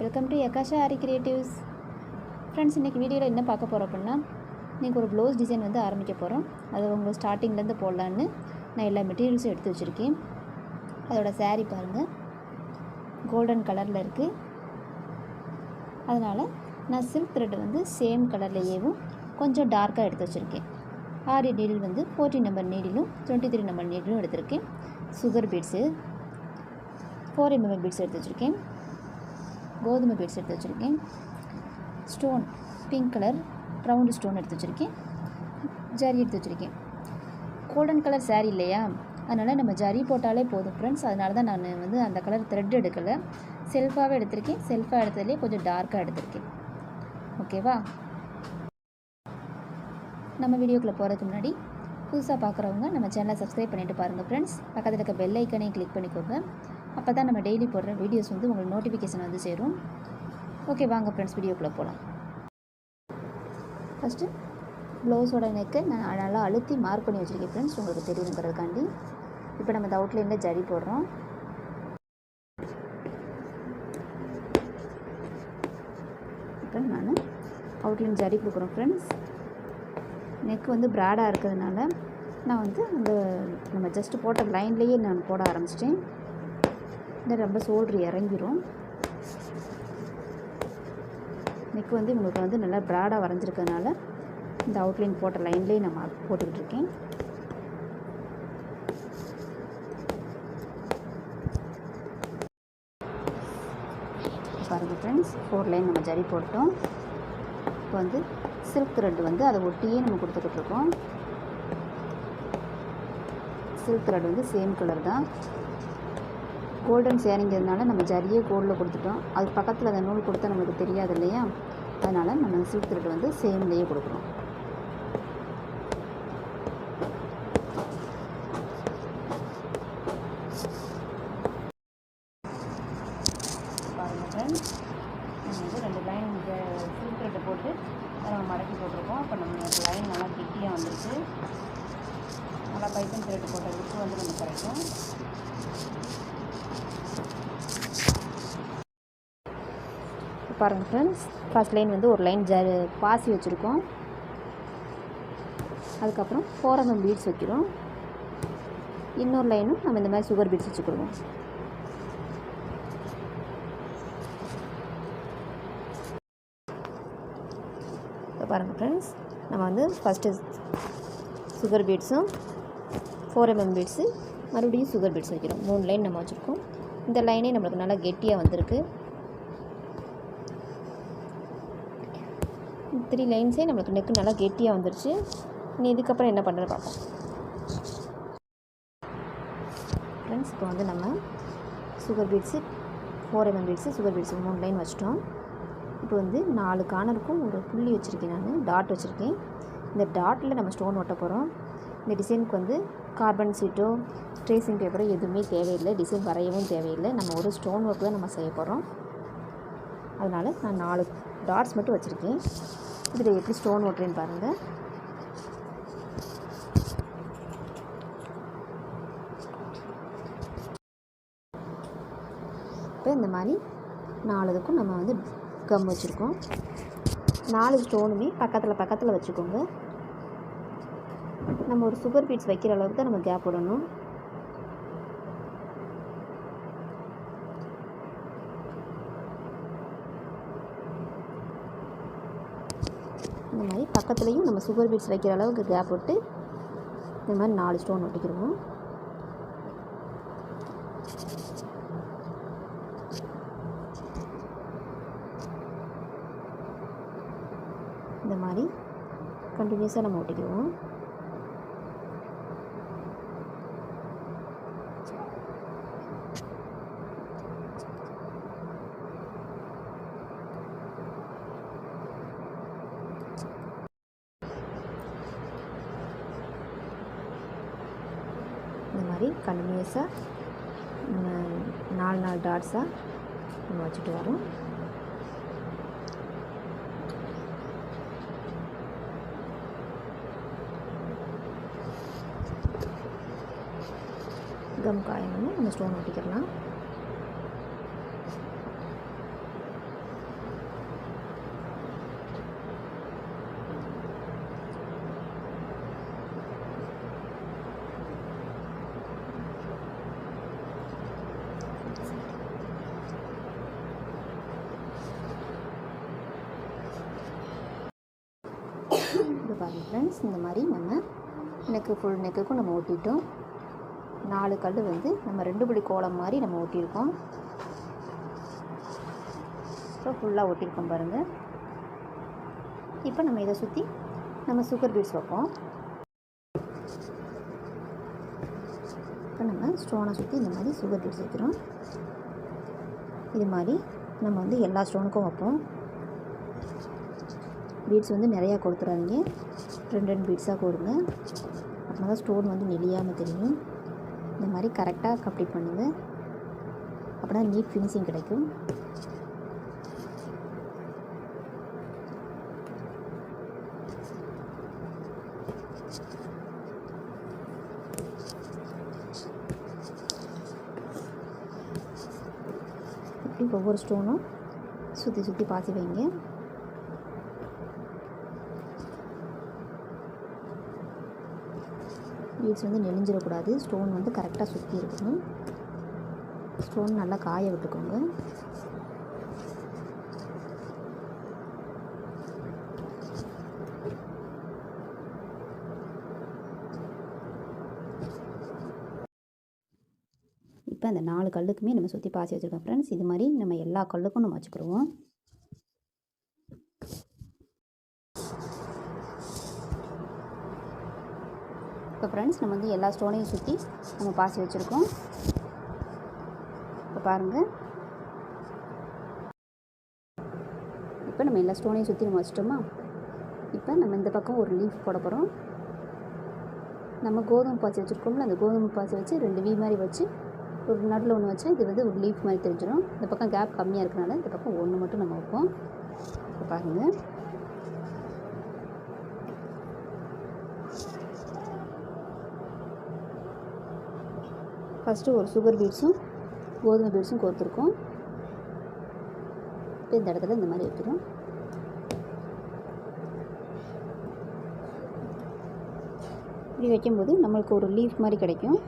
Welcome to Yakasha Aari creatives. Friends, இன்றைக்கி வீடியோவில் என்ன பார்க்க போகிறோம் அப்படின்னா, இன்றைக்கி ஒரு ப்ளவுஸ் டிசைன் வந்து ஆரம்பிக்க போகிறோம். அது உங்களுக்கு ஸ்டார்டிங்லேருந்து போடலான்னு நான் எல்லா மெட்டீரியல்ஸும் எடுத்து வச்சுருக்கேன். அதோட சாரீ பாருங்கள், கோல்டன் கலரில் இருக்குது. அதனால் நான் சில்க் த்ரெட் வந்து சேம் கலர்லேயேவும் கொஞ்சம் டார்க்காக எடுத்து வச்சுருக்கேன். ஆரி நீடில் வந்து 14 நம்பர் நீடிலும் 23 நம்பர் நீடிலும் எடுத்திருக்கேன். சுகர் பீட்ஸு 4 mm பீட்ஸ் எடுத்து வச்சுருக்கேன். கோதுமை பீட்ஸ் எடுத்து வச்சுருக்கேன். Stone pink colour round stone எடுத்து வச்சுருக்கேன். ஜரி எடுத்து வச்சுருக்கேன். கோல்டன் கலர் சாரீ இல்லையா, அதனால் நம்ம ஜரி போட்டாலே போதும் ஃப்ரெண்ட்ஸ். அதனால தான் நான் வந்து அந்த கலர் த்ரெட் எடுக்கலை, செல்ஃபாகவே எடுத்திருக்கேன். செல்ஃபாக எடுத்ததுலேயே கொஞ்சம் டார்க்காக எடுத்திருக்கேன். ஓகேவா? நம்ம வீடியோக்குள்ளே போகிறதுக்கு முன்னாடி புதுசாக பார்க்குறவங்க நம்ம சேனலை சப்ஸ்கிரைப் பண்ணிவிட்டு பாருங்கள் ஃப்ரெண்ட்ஸ். பக்கத்தில் இருக்க பெல் ஐக்கனையும் கிளிக் பண்ணிக்கோங்க. அப்போ தான் நம்ம டெய்லி போடுற வீடியோஸ் வந்து உங்களுக்கு நோட்டிஃபிகேஷன் வந்து சேரும். ஓகே, வாங்க ஃப்ரெண்ட்ஸ், வீடியோக்குள்ளே போகலாம். ஃபஸ்ட்டு ப்ளவுஸோட நெக்கை நான் நல்லா அழுத்தி மார்க் பண்ணி வச்சுருக்கேன் ஃப்ரெண்ட்ஸ், உங்களுக்கு தெரியுங்கிறதுக்காண்டி. இப்போ நம்ம இந்த அவுட்லைனில் ஜரி போடுறோம். இப்போ நான் அவுட்லைன் ஜரி கொடுக்குறோம் ஃப்ரெண்ட்ஸ். நெக் வந்து ப்ராடாக இருக்கிறதுனால நான் வந்து அந்த நம்ம ஜஸ்ட்டு போட்ட லைன்லேயே நான் போட ஆரம்பிச்சிட்டேன். இந்த ரொம்ப ஷோல்ட்ரு இறங்கிரும். நெக் வந்து உங்களுக்கு வந்து நல்லா ப்ராடாக வரைஞ்சிருக்கிறதுனால இந்த அவுட்லைன் போட்ட லைன்லேயே நான் போட்டுக்கிட்டு இருக்கேன். பாருங்கள் ஃப்ரெண்ட்ஸ், 4 லைன் நம்ம ஜரி போட்டோம். இப்போ வந்து சில்க் த்ரெட் வந்து அதை ஒட்டியே நம்ம கொடுத்துக்கிட்டு இருக்கோம். சில்க் த்ரெட் வந்து சேம் கலர் தான். கோல்டன் சேரீங்கிறதுனால நம்ம ஜரியே கோல்டில் கொடுத்துட்டோம். அது பக்கத்தில் அந்த நூல் கொடுத்தா நமக்கு தெரியாது இல்லையா, அதனால் நம்ம சில்க் த்ரெட் வந்து சேம்லேயே கொடுக்குறோம். பாருங்கள் ஃப்ரெண்ட்ஸ், நம்ம வந்து 2 லைன் சில்க் த்ரெட்டை போட்டு அதை நம்ம மடக்கி போட்டிருக்கோம். இப்போ நம்ம லைன் நல்லா கெட்டியாக வந்துருக்கு. நல்லா பைப்பிங் த்ரெட் போட்ட லுக்கு வந்து நம்ம கிடைக்கும். பாருங்கள் ஃப்ரெண்ட்ஸ், ஃபர்ஸ்ட் லைன் வந்து ஒரு லைன் பாசி வச்சுருக்கோம். அதுக்கப்புறம் 4 mm பீட்ஸ் வைக்கிறோம். இன்னொரு லைனும் நம்ம இந்த மாதிரி சுகர் பீட்ஸ் வச்சுக்கிடுவோம். இப்போ பாருங்கள் ஃப்ரெண்ட்ஸ், நம்ம வந்து ஃபஸ்ட்டு சுகர் பீட்ஸும் 4 mm பீட்ஸு மறுபடியும் சுகர் பீட்ஸ் வைக்கிறோம். 3 லைன் நம்ம வச்சுருக்கோம். இந்த லைனே நம்மளுக்கு நல்லா கெட்டியாக வந்திருக்கு. 3 லைன்ஸே நம்மளுக்கு நெக்கு நல்லா கெட்டியாக வந்துருச்சு. இனி இதுக்கப்புறம் என்ன பண்ணுறது பார்ப்போம் ஃப்ரெண்ட்ஸ். இப்போ வந்து நம்ம sugar beads 4 mm beads sugar beads 3 line வச்சிட்டோம். இப்போ வந்து 4 கார்னருக்கும் ஒரு புள்ளி வச்சுருக்கேன், நான் டாட் வச்சுருக்கேன். இந்த டாட்டில் நம்ம ஸ்டோன் ஒட்ட போகிறோம். இந்த டிசைனுக்கு வந்து கார்பன் ஷீட்டோ ட்ரேசிங் பேப்பரோ எதுவுமே தேவையில்லை, டிசைன் வரையவும் தேவையில்லை. நம்ம ஒரு ஸ்டோன் ஒர்க் தான் நம்ம செய்ய போகிறோம். அதனால் நான் 4 டாட்ஸ் மட்டும் வச்சுருக்கேன். இதில் எப்படி ஸ்டோன் ஓட்டுறேன்னு பாருங்கள். இப்போ இந்த மாதிரி 4 இதுக்கும் நம்ம வந்து கம் வச்சுருக்கோம். 4 ஸ்டோனுமே பக்கத்தில் வச்சுக்கோங்க. நம்ம ஒரு சுகர் பீட்ஸ் வைக்கிற அளவுக்கு தான் நம்ம கேப் விடணும். இந்த மாதிரி பக்கத்துலேயும் நம்ம சுகர் பீட்ஸ் வைக்கிற அளவுக்கு கேப் விட்டு இந்த மாதிரி 4 ஸ்டோன் ஒட்டிக்கிடுவோம். இந்த மாதிரி கண்டினியூஸாக நம்ம ஒட்டிக்கிடுவோம். இந்த மாதிரி கண்டினியூஸாக நம்ம 4 டாட்ஸாக நம்ம வச்சுட்டு வரோம். கம் காயணும்னு நம்ம ஸ்டோன் ஒட்டிக்கலாம். இது பாருங்கள் ஃப்ரெண்ட்ஸ், இந்த மாதிரி நம்ம ஃபுல் நெக்குக்கும் நம்ம ஒட்டிட்டோம். 4 கல் வந்து நம்ம 2 படி கோலம் மாதிரி நம்ம ஒட்டியிருக்கோம். ஸோ ஃபுல்லாக ஒட்டியிருக்கோம் பாருங்கள். இப்போ நம்ம இதை சுற்றி நம்ம சுகர் பீட்ஸ் வைப்போம். இப்போ நம்ம ஸ்டோனை சுற்றி இந்த மாதிரி சுகர் பீட்ஸ் வைக்கிறோம். இது மாதிரி நம்ம வந்து எல்லா ஸ்டோனுக்கும் வைப்போம். பீட்ஸ் வந்து நிறையா கொடுத்துறாதீங்க, 2 பீட்ஸாக கொடுங்க. அப்படின்னா தான் ஸ்டோன் வந்து நெளியாமல் தெரியும். இந்த மாதிரி கரெக்டாக கம்ப்ளீட் பண்ணுங்கள், அப்படின்னா நீட் ஃபினிஷிங் கிடைக்கும். இப்படி ஒவ்வொரு ஸ்டோனும் சுற்றி சுற்றி பாசி வைங்க. பீட்ஸ் வந்து நெளிஞ்சிடக்கூடாது, ஸ்டோன் வந்து கரெக்டாக சுற்றி இருக்கணும். ஸ்டோன் நல்லா காய விட்டுக்கோங்க. இப்போ அந்த 4 கல்லுக்குமே நம்ம சுற்றி பாசி வச்சுருக்கோம் ஃப்ரெண்ட்ஸ். இது மாதிரி நம்ம எல்லா கல்லுக்கும் நம்ம வச்சுக்கிடுவோம். இப்போ ஃப்ரெண்ட்ஸ், நம்ம வந்து எல்லா ஸ்டோனையும் சுற்றி நம்ம பாசி வச்சுருக்கோம். இப்போ பாருங்கள், இப்போ நம்ம எல்லா ஸ்டோனையும் சுற்றி நம்ம வச்சிட்டோமா. இப்போ நம்ம இந்த பக்கம் ஒரு லீஃப் போட போகிறோம். நம்ம கோதுமை பாசி வச்சுருக்கோம்ல, அந்த கோதுமை பாசி வச்சு 2 வி மாதிரி வச்சு ஒரு நடுவில் ஒன்று வச்சா இது வந்து ஒரு லீஃப் மாதிரி தெரிஞ்சிடும். இந்த பக்கம் கேப் கம்மியாக இருக்கனால இந்த பக்கம் 1 மட்டும் நம்ம வைப்போம். இப்போ பாருங்கள், ஃபஸ்ட்டு ஒரு சுகர் பீட்ஸும் கோதுமை பீட்ஸும் கோர்த்துருக்கோம். இப்போ இந்த இடத்துல இந்த மாதிரி வைக்கிறோம். இப்படி வைக்கும்போது நம்மளுக்கு ஒரு லீஃப் மாதிரி கிடைக்கும்.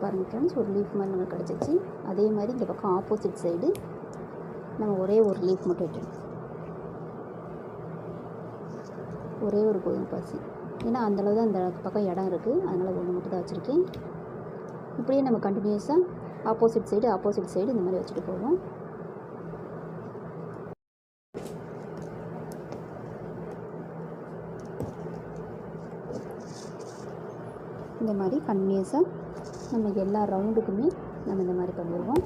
பாருங்கள் ஃப்ரெண்ட்ஸ், ஒரு லீஃப் மாதிரி நம்மளுக்கு கிடச்சிச்சு. அதே மாதிரி இந்த பக்கம் ஆப்போசிட் சைடு நம்ம ஒரே ஒரு லீஃப் மட்டும் வைக்கணும். ஒரே ஒரு கோதுமை பாசி, ஏன்னா அந்தளவு தான் அந்த பக்கம் இடம் இருக்குது, அதனால் 1 மட்டும் தான் வச்சுருக்கேன். இப்படியே நம்ம கண்டினியூஸாக ஆப்போசிட் சைடு இந்த மாதிரி வச்சுட்டு போவோம். இந்த மாதிரி கண்டினியூஸாக நம்ம எல்லா ரவுண்டுக்குமே நம்ம இந்த மாதிரி பண்ணிடுவோம்.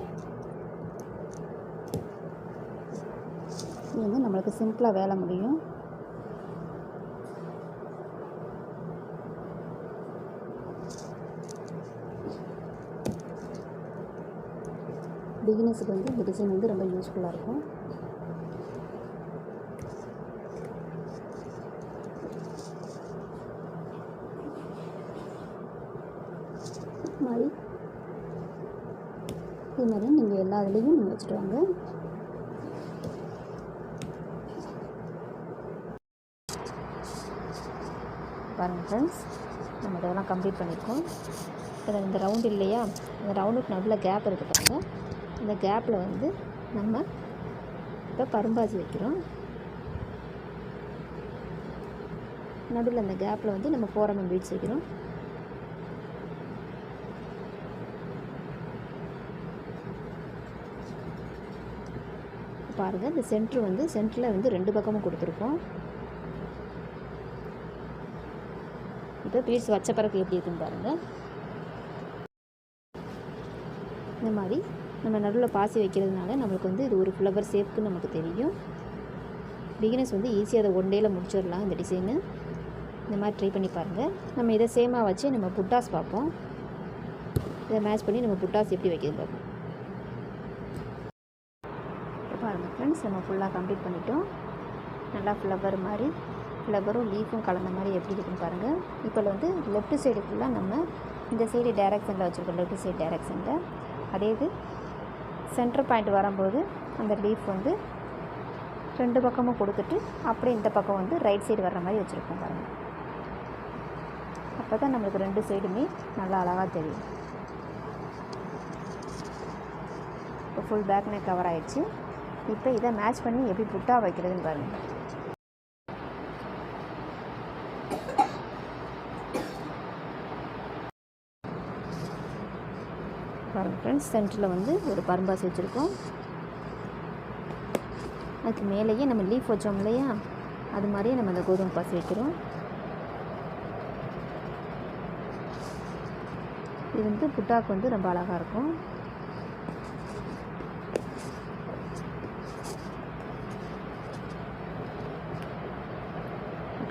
இது வந்து நம்மளுக்கு சிம்பிளாக வேலை முடியும். பிகினர்ஸுக்கு வந்து இந்த டிசைன் வந்து ரொம்ப யூஸ்ஃபுல்லாக இருக்கும். இது மாதிரி நீங்கள் எல்லா இதுலேயும் நீங்கள் வச்சுட்டு வாங்க. பாருங்கள் ஃப்ரெண்ட்ஸ், நம்ம இதெல்லாம் கம்ப்ளீட் பண்ணியிருக்கோம். இப்போ இந்த ரவுண்டு இல்லையா, இந்த ரவுண்டுக்கு நடுவில் கேப் இருக்குது பாருங்கள். இந்த கேப்பில் வந்து நம்ம இப்போ பரும்பாசி வைக்கிறோம். நடுவில் அந்த கேப்பில் வந்து நம்ம 4 mm பீட்ஸ் வைக்கிறோம். பாருங்கள், இந்த சென்டரில் வந்து 2 பக்கமும் கொடுத்துருக்கோம். இப்போ பீட்ஸ் வச்ச பிறகு எப்படி இருக்குன்னு பாருங்கள். இந்த மாதிரி நம்ம நடுவில் பாசி வைக்கிறதுனால நம்மளுக்கு வந்து இது ஒரு ஃப்ளவர் ஷேப்புக்கு நமக்கு தெரியும். பிகினர்ஸ் வந்து ஈஸியாக அதை 1 டேயில் முடிச்சிடலாம். இந்த டிசைனு இந்த மாதிரி ட்ரை பண்ணி பாருங்கள். நம்ம இதை சேமாக வச்சு நம்ம புட்டாஸ் பார்ப்போம். இதை மேட்ச் பண்ணி நம்ம புட்டாஸ் எப்படி வைக்கிறது பார்ப்போம். பாருங்கள் ஃப்ரெண்ட்ஸ், நம்ம ஃபுல்லாக கம்ப்ளீட் பண்ணிட்டோம். நல்லா ஃப்ளவர் மாதிரி ஃப்ளவரும் லீஃபும் கலந்த மாதிரி எப்படி இருக்குன்னு பாருங்கள். இப்போ வந்து லெஃப்ட் சைடு ஃபுல்லாக நம்ம இந்த சைடு டைரக்ஷனில் வச்சுருக்கோம், லெஃப்ட் சைடு டைரக்ஷனில். அதே இது சென்டர் பாயிண்ட் வரும்போது அந்த லீஃப் வந்து 2 பக்கமும் கொடுத்துட்டு அப்படியே இந்த பக்கம் வந்து ரைட் சைடு வர்ற மாதிரி வச்சுருக்கோம் பாருங்கள். அப்போ தான் நம்மளுக்கு 2 சைடுமே நல்லா அழகாக தெரியும். இப்போ ஃபுல் பேக் நெக் கவர் ஆகிடுச்சு. இப்போ இதை மேட்ச் பண்ணி எப்படி புட்டா வைக்கிறதுன்னு பாருங்கள். பாருங்கள் ஃப்ரெண்ட்ஸ், சென்டரில் வந்து ஒரு பரம்பாசி வச்சுருக்கோம். அதுக்கு மேலேயே நம்ம லீஃப் வச்சோம் இல்லையா, அது மாதிரியே நம்ம அந்த கோதுமை பாசி வைக்கிறோம். இது வந்து புட்டாக்கு வந்து ரொம்ப அழகாக இருக்கும்.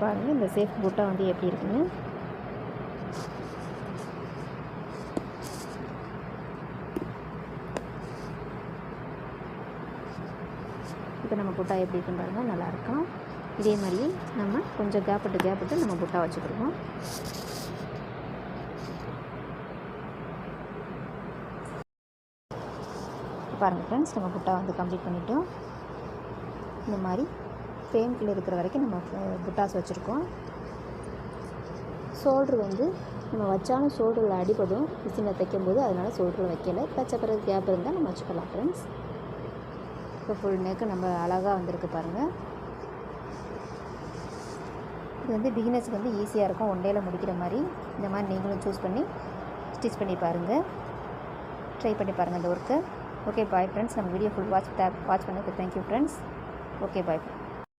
பாருங்கள் இந்த சேஃப் புட்டா வந்து எப்படி இருக்குன்னு. இப்போ நம்ம புட்டா எப்படி இருக்குன்னு பாருங்கள், நல்லாயிருக்கும். இதே மாதிரியே நம்ம கொஞ்சம் கேப் விட்டு நம்ம புட்டா வச்சுக்கிடுவோம். பாருங்கள் ஃப்ரெண்ட்ஸ், நம்ம புட்டா வந்து கம்ப்ளீட் பண்ணிட்டோம். இந்த மாதிரி ஃப்ரேம்குள்ளே இருக்கிற வரைக்கும் நம்ம புட்டாஸ் வச்சுருக்கோம். ஷோல்ட்ரு வந்து நம்ம வச்சாலும் ஷோல்டரில் அடிபடும் மிஷினில் தைக்கும்போது, அதனால் ஷோல்டரில் வைக்கலை. தைச்ச பிறகு கேப் இருந்தால் நம்ம வச்சுக்கலாம் ஃப்ரெண்ட்ஸ். இப்போ ஃபுல் நெக்கு நம்ம அழகாக வந்திருக்கு பாருங்கள். இது வந்து பிகினர்ஸ்க்கு வந்து ஈஸியாக இருக்கும், ஒன் டேயில் முடிக்கிற மாதிரி. இந்த மாதிரி நீங்களும் சூஸ் பண்ணி ஸ்டிச் பண்ணி பாருங்கள், ட்ரை பண்ணி பாருங்கள் இந்த ஒர்க்கு. ஓகே பாய் ஃப்ரெண்ட்ஸ், நம்ம வீடியோ ஃபுல் வாட்ச் பண்ணதுக்கு தேங்க்யூ ஃப்ரெண்ட்ஸ். Okay bye.